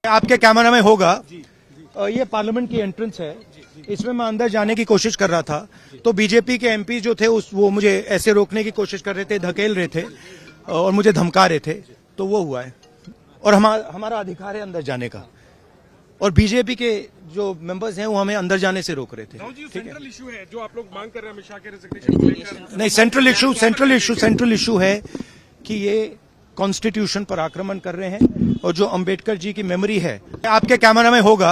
आपके कैमरा में होगा। ये पार्लियामेंट की एंट्रेंस है, इसमें मैं अंदर जाने की कोशिश कर रहा था तो बीजेपी के एमपी जो थे वो मुझे ऐसे रोकने की कोशिश कर रहे थे, धकेल रहे थे और मुझे धमका रहे थे, तो वो हुआ है। और हमारा अधिकार है अंदर जाने का, और बीजेपी के जो मेंबर्स हैं वो हमें अंदर जाने से रोक रहे थे। सेंट्रल इशू है जो आप लोग मांग कर रहे हैं अमित शाह के रेजिग्नेशन को लेकर। नहीं, सेंट्रल इशू है कि ये कॉन्स्टिट्यूशन पर आक्रमण कर रहे हैं और जो अंबेडकर जी की मेमोरी है। आपके कैमरा में होगा।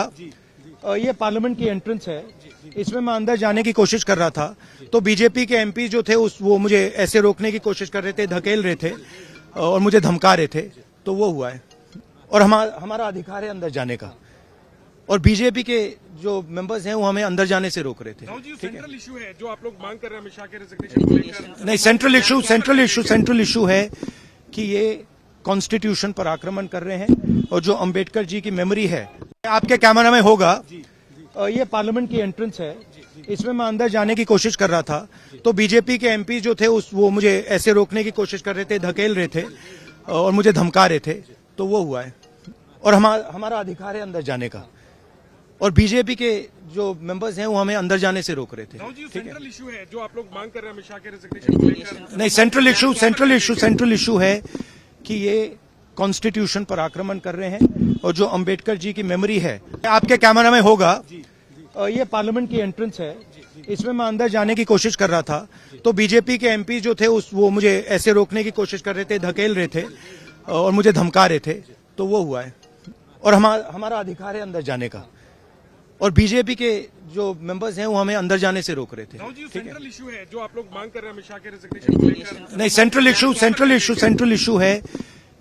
ये पार्लियामेंट की एंट्रेंस है, इसमें मैं अंदर जाने की कोशिश कर रहा था तो बीजेपी के एमपी जो थे वो मुझे ऐसे रोकने की कोशिश कर रहे थे, धकेल रहे थे और मुझे धमका रहे थे, तो वो हुआ है। और हमारा अधिकार है अंदर जाने का, और बीजेपी के जो मेंबर्स हैं वो हमें अंदर जाने से रोक रहे थे। सेंट्रल इशू है जो आप लोग मांग कर रहे हैं अमित शाह के रेजिग्नेशन को लेकर। नहीं, सेंट्रल इशू है कि ये कॉन्स्टिट्यूशन पर आक्रमण कर रहे हैं और जो अंबेडकर जी की मेमोरी है। आपके कैमरा में होगा। ये पार्लियामेंट की एंट्रेंस है, इसमें मैं अंदर जाने की कोशिश कर रहा था तो बीजेपी के एमपी जो थे वो मुझे ऐसे रोकने की कोशिश कर रहे थे, धकेल रहे थे और मुझे धमका रहे थे, तो वो हुआ है। और हमारा अधिकार है अंदर जाने का, और बीजेपी के जो मेंबर्स हैं वो हमें अंदर जाने से रोक रहे थे। सेंट्रल इशू है जो आप लोग मांग कर रहे हैं अमित शाह के रेजिग्नेशन को लेकर। नहीं, सेंट्रल इशू है कि ये कॉन्स्टिट्यूशन पर आक्रमण कर रहे हैं और जो अंबेडकर जी की मेमोरी है। आपके कैमरा में होगा। ये पार्लियामेंट की एंट्रेंस है, इसमें मैं अंदर जाने की कोशिश कर रहा था तो बीजेपी के एमपी जो थे वो मुझे ऐसे रोकने की कोशिश कर रहे थे, धकेल रहे थे और मुझे धमका रहे थे, तो वो हुआ है। और हमारा अधिकार है अंदर जाने का, और बीजेपी के जो मेंबर्स हैं वो हमें अंदर जाने से रोक रहे थे। सेंट्रल इशू है जो आप लोग मांग कर रहे हैं अमित शाह के रेजिग्नेशन को लेकर। नहीं, सेंट्रल इशू है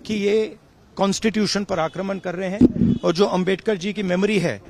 कि ये कॉन्स्टिट्यूशन पर आक्रमण कर रहे हैं और जो अंबेडकर जी की मेमोरी है